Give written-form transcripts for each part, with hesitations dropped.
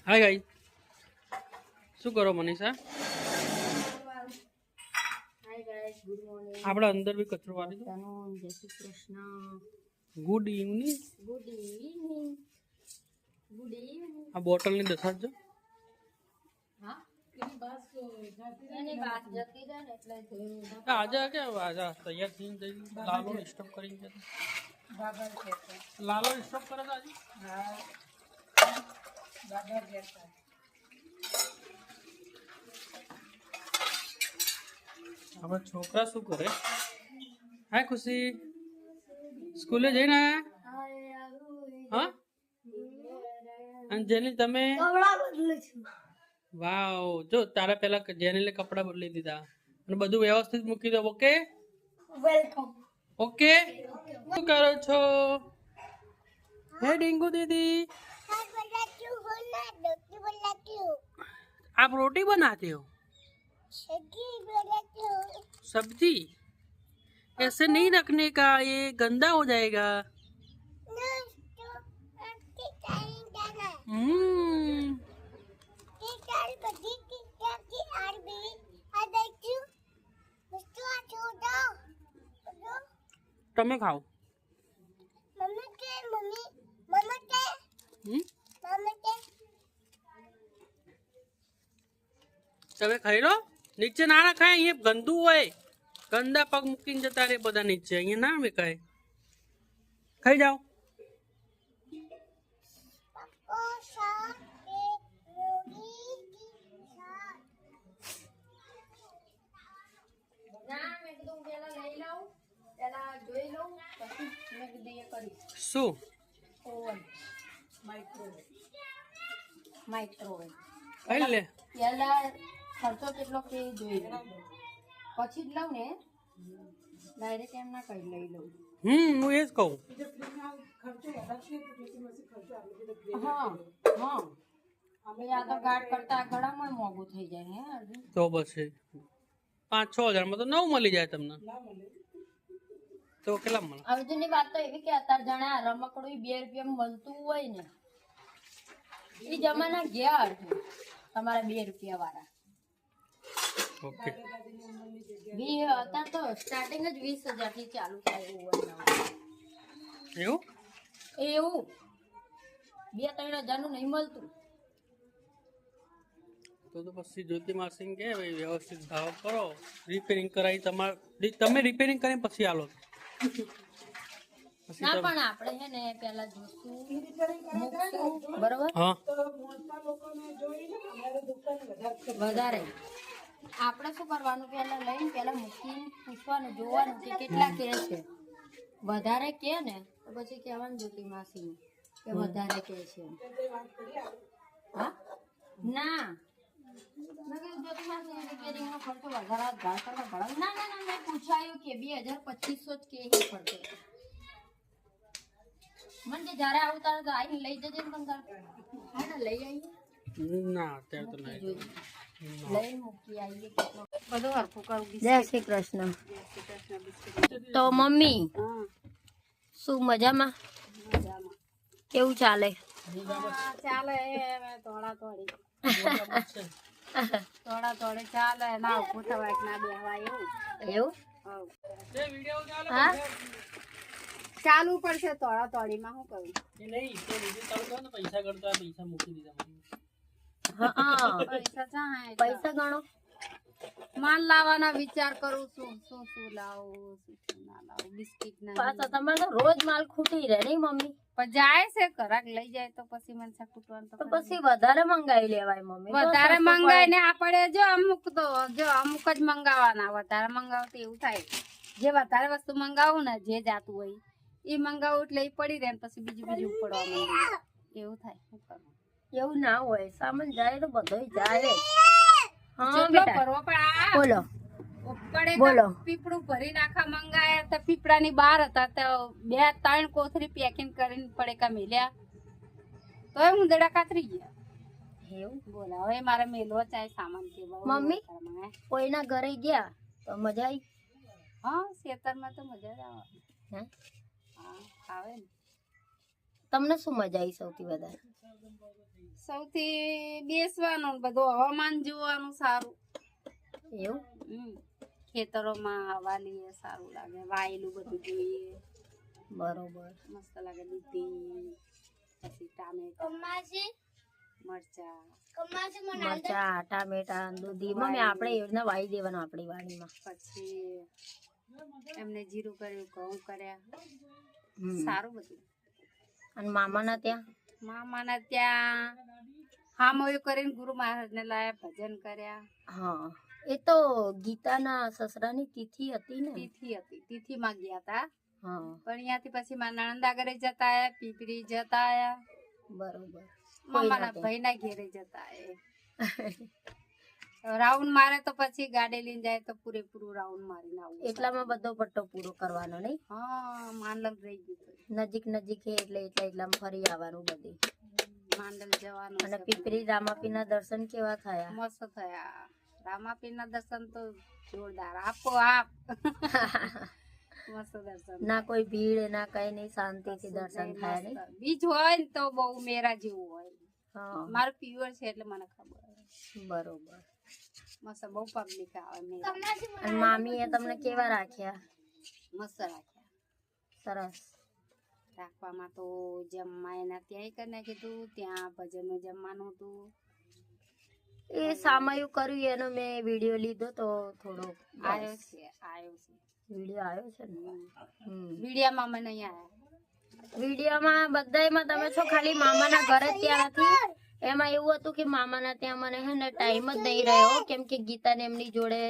હાય guy, શું કરો Manisha? Hi guys, good morning. આપણે અંદર બી કચરો વાળી દો. Jai Shri Krishna. Good evening. Good evening. Good evening. આ બોટલની દસાડજો. હા, એની વાત જતી રહે ને એટલે જોયું. આજે કે આજે તૈયાર થઈને જઈ લાલો સ્ટોપ કરીને જતો. બાબર છે. લાલો સ્ટોપ કરે તો આજે. હા, બાબર જતા. હવે છોકરા શું કરે? હાય ખુશી, સ્કૂલે જઈને આયા? હા, અને જેની તમે વાવ, જો તારા પેલા જેનીલે કપડા બદલી દીધા અને બધું વ્યવસ્થિત મૂકી દો. Okay welcome. ઓકે, શું કરો છો? હે ડીંગુ દીદી, आप रोटी बनाते हो? सब्जी ऐसे नहीं रखने का, ये गंदा हो जाएगा. તમે ખાઓ. તમે ખાઈ લો. નીચે ના રખાય, અહીંયા ગંદુ હોય. ગંદા પગ મૂકીને જતા રે બધા નીચે, અહીંયા ના વેકાય. ખાઈ જાઓ. શું માઇક્રોવેવ ખાઈ લે. પેલા ખર્ચો કેટલો કે જોઈ લો, પછી જ લઉં ને, ડાયરેક્ટ એમ ના કરી લઈ લઉં. હું એ જ કહું. હા હા, હવે આ તો ગાઢ કરતા ઘણામાં મોંઘું થઈ જાય હે. તો પછી 5-6 હજારમાં તો નવું મળી જાય તમને. તો કેટલા મળે? અર્જુનની વાત તો એવી કે અત્યારે જાણે આ રમકડું 2 રૂપિયામાં મળતું હોય ને, એ જમાના ગયા છે તમારા 2 રૂપિયા વાળા. ઓકે, અત્યારે તો સ્ટાર્ટિંગ જ 20,000 થી ચાલુ થાય એવું એવું 2-3 હજાર નું નહીં મળતું. તો પછી જ્યોતિ માસી કે ભાઈ વ્યવસ્થિત ભાવ કરો, રિપેરિંગ કરાવી. તમે રિપેરિંગ કરીને પછી આલો. ના પણ આપણે છે ને પેલા જોશું, બરોબર? હા, વધારે આપણે શું કરવાનું, પેલા લઈને પેલા મૂકીને પૂછવાનું, જોવાનું કે કેટલા કે છે. વધારે કે ને તો પછી કહેવાનું જ્યોતિ માસી કે વધારે કે છે. હા ના, મેં કીધું જ્યોતિ માસી રિપેરિંગનો ખર્ચો વધારે ઘર કરતા ઘણા. ના ના ના, મેં પૂછાયું કે 2,000-2,500 જ કે ખર્ચો. મને કે જ્યારે આવું તારે તો આવીને લઈ જજે ને. તમે હા ને લઈ આવીએ. ના અત્યારે તો નહીં. લઈને મૂકી આવીએ, બધું હરખું કરું. જય શ્રી કૃષ્ણ. તો મમ્મી શું મજામાં? કેવું ચાલે? ચાલે થોડા થોડી ચાલે. ના ઉભું થવાય ના બેહવાય એવું. હા, ચાલુ પડશે થોડા થોડીમાં. શું કહું? પૈસા કરતા પૈસા મૂકી દીધા. પૈસા ગણો. માલ લાવવાના વિચાર કરું છું. શું લાવું, શું ના લાવું. બિસ્કિટ ના પાછા તમારે તો રોજ માલ ખૂટી રહે નહીં મમ્મી? પણ જાય છે ઘરાક લઈ જાય તો પછી મનસા ખૂટવાનું તો પછી વધારે મંગાવી લેવાય મમ્મી. વધારે મંગાવી ને આપણે જો અમુક જ મંગાવવાના. વધારે મંગાવ તો એવું થાય, જે વધારે વસ્તુ મંગાવું ને જે જાતું હોય એ મંગાવું એટલે એ પડી રહે પછી બીજું પડવા માંડે એવું થાય. શું કરવું? એવું ના હોય, સામાન જાય તો બધોય જાય. હા બેટા બોલો બોલો. પીપળું ભરી નાખા મંગાયા તો પીપળાની બહાર હતા તો 2-3 કોથળી પેકિંગ કરીને પડેકા મેલ્યા તો હું દડા કાતરી ગયા. એવું બોલા. હવે મારે મેલવો ચાહે સામાન કે મમ્મી કોઈના ઘરે ગયા તો મજા આવી? હા, ખેતરમાં તો મજા જ આવે. હા આવે ને. તમને શું મજા આવી સૌથી વધારે? સૌથી બેસવાનું બધું હવામાન જોવાનું સારું એવું ખેતરોમાં હવા લઈએ સારું લાગે વાયેલું બધું જોઈએ બરોબર. મસ્ત લાગે દૂધી પછી ટામેટા મરચા ટામેટા દૂધી મમ્મી આપણે એ રીતના વાવી દેવાનું આપણી વાડીમાં. પછી એમને જીરું કર્યું ઘઉં કર્યા હમ. સારું બધું. અને મામાના ત્યાં મામાના ત્યાં હામોયું કરીને ગુરુ મહારાજને લાયા ભજન કર્યા. હા એ તો ગીતાના સસરાની તિથિ હતી ને. તિથિ હતી તિથિમાં ગયા હતા હા પણ અહીંયાથી પછી મારા નણંદાગરે જતા આયા પીપરી જતા આયા બરોબર. મામાના ભાઈના ઘેરે જતા આયા રાઉન્ડ મારે તો પછી ગાડી લઈને જાય તો પૂરેપૂરું રાઉન્ડ મારીને આવું. એટલામાં બધો પટ્ટો પૂરો કરવાનો નહીં. હા માંડલ રહી ગયું નજીક નજીક છે એટલે એટલામાં ફરી આવવાનું બધી. માંડલ જવાનું અને છે. પીપરી રામાપીના દર્શન કેવા થયા? મસ્ત થયા રામાપીરના દર્શન તો જોરદાર આપો આપ મસ્ત દર્શન ના કોઈ ભીડ ના કઈ નહીં, શાંતિથી દર્શન થાય નહીં. બીજ હોય ને તો બહુ મેરા જેવું હોય. હા મારું પ્યોર છે એટલે મને ખબર. બરોબર. મસ્ત બહુ પબ્લિક આવે મેરા. અને મામીએ તમને કેવા રાખ્યા? મસ્ત રાખ્યા. સરસ. રાખવામાં તો જમવા એના ત્યાંય કરીને કીધું ત્યાં ભજનનું જમવાનું હતું. એ સામાયું કર્યું એનો મેં વિડીયો લીધો તો થોડો આવ્યો છે વિડીયો આવ્યો છે ને. વિડીયામાં અમે નહીં આવ્યા. વિડીયોમાં બધાયમાં તમે છો ખાલી મામાના ઘરે ત્યાં નથી. એમાં એવું હતું કે મામાના ત્યાં મને હે ને ટાઈમ જ નહીં રહ્યો, કેમ કે ગીતાને એમની જોડે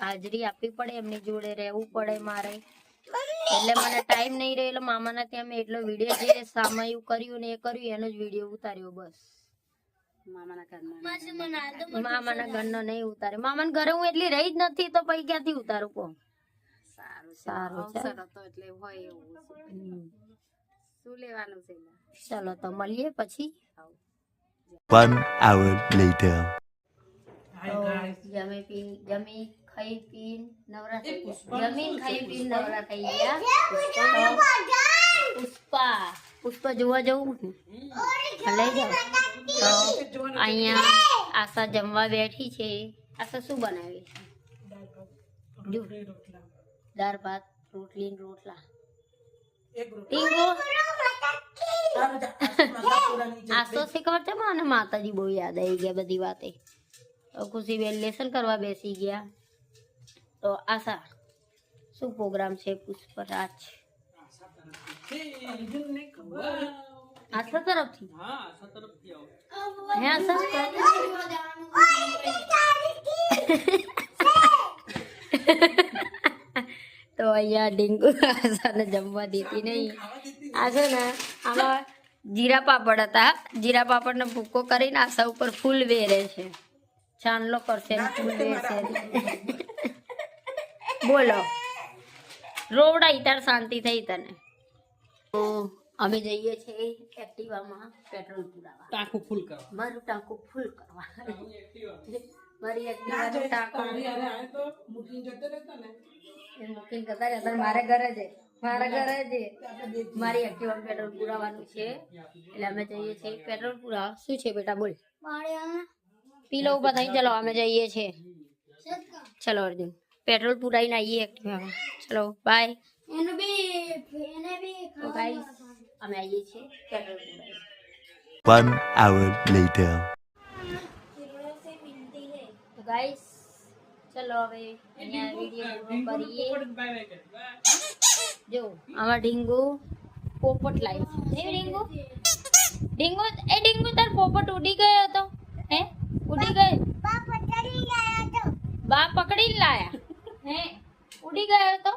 હાજરી આપવી પડે, એમની જોડે રહેવું પડે મારે, એટલે મને ટાઈમ નહીં રહ્યો. એટલે મામાના ત્યાં મેં એટલો વિડીયો જે સામાયું કર્યું ને એ કર્યું એનો જ વિડીયો ઉતાર્યો બસ. મામાના ઘરનો નહીં ઉતાર્યો. મામાના ઘરે હું એટલી રહી જ નથી તો પછી ક્યાંથી ઉતારું કહો. સારું અવસર હતો એટલે હોય એવું. શું લેવાનું છે? ચલો તો મળીએ પછી. 1 hour later. જમી ખાઈ પીને નવરા થઈ ગયા. જમીન ખાઈ પીને નવરા થઈ ગયા. પુષ્પા જોવા જવું લઈ જાઓ તો અહીંયા આશા જમવા બેઠી છે. આશા શું બનાવી? જો દાળ ભાત રોટલી ને રોટલા. આશો શીખવડ છે મને માતાજી બહુ યાદ આવી ગયા બધી વાતે. ખુશીબેન લેસન કરવા બેસી ગયા. તો આશા શું પ્રોગ્રામ છે પુષ્પરાજ? આશા તરફથી હે તો અહીંયા ડીંગુ આશાને જમવા દેતી નહીં. આ છે ને આમાં જીરા પાપડ હતા. જીરા પાપડને ભૂકો કરીને આશા ઉપર ફૂલ વેરે છે. ચાંદલો કરશે ને ફૂલ વેરશે. બોલો રોવડાઈ તાર શાંતિ થઈ તને. તો અમે જઈએ છીએ એક્ટિવામાં પેટ્રોલ પુરાવા. ટાંકું ફૂલ કરવા. મારું ટાંકું ફૂલ કરવા. મારી એક્ટિવાનું ટાંકું મૂકીને જતા રહેતા. મારે ઘરે જ મારી એક્ટિવા પેટ્રોલ પુરાવાનું છે એટલે અમે જઈએ છીએ પેટ્રોલ પુરાવા. શું છે બેટા બોલ? પી લો ઉભા થઈ. ચલો અમે જઈએ છીએ. ચલો અર્જુન પેટ્રોલ પુરાઈને આવીએ એક્ટિવામાં. ચલો બાય. તો ગાઈસ અમે આવીએ છીએ પેટ્રોલ પુરાઈને. 1 hour later. તો ગાઈસ ચલો હવે અહીંયા વિડીયો પૂરો કરીએ. જો આમાં ડીંગુ પોપટ લાવી છે. ડીંગુ ડીંગુ એ ડીંગુ તાર પોપટ ઉડી ગયો હતો. હે ઉડી ગયો? બા પકડી લાયા. હે ઉડી ગયો હતો?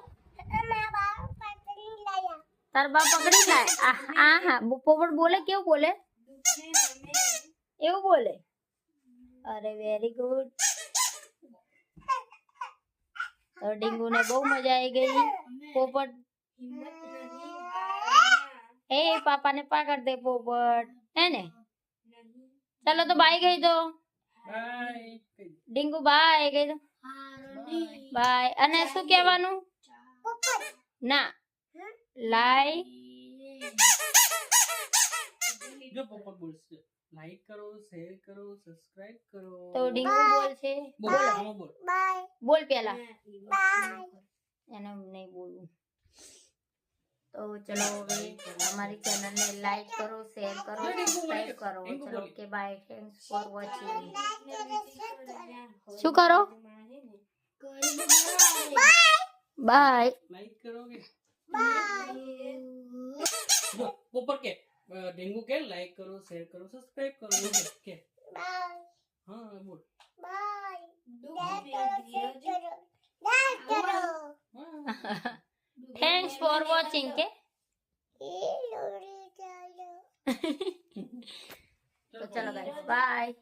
તાર બા પકડી લાયા. આ હા પોપટ બોલે કેવું બોલે? એવું બોલે? અરે વેરી ગુડ. તો ડીંગુને બહુ મજા આવી ગઈ. પોપટ એ પાપાને પકડ દે પોપટ હે ને. ચાલો તો બાય ગઈ તો ડીંગુ બાય ગઈ તો બાય. અને શું કહેવાનું? ના લાઈ જો પોપટ બોલશે. લાઈક કરો, શેર કરો, સબસ્ક્રાઇબ કરો. તો ડીંગુ બોલ છે. બોલ આમાં બોલ. બોલ પેલા. એને નહીં બોલવું. તો ચલો હવે અમારી ચેનલને લાઈક કરો, શેર કરો, સબસ્ક્રાઇબ કરો. ચલો કે બાય. Thanks for watching. શું કરો? બાય. લાઈક કરો કે જો ઉપર કે ઢીંગુ કે લાઈક કરો, શેર કરો, સબસ્ક્રાઇબ કરો એવું કે હા બોલ. થેન્ક્સ ફોર વોચિંગ કે તો ચલો ગાઈસ બાય.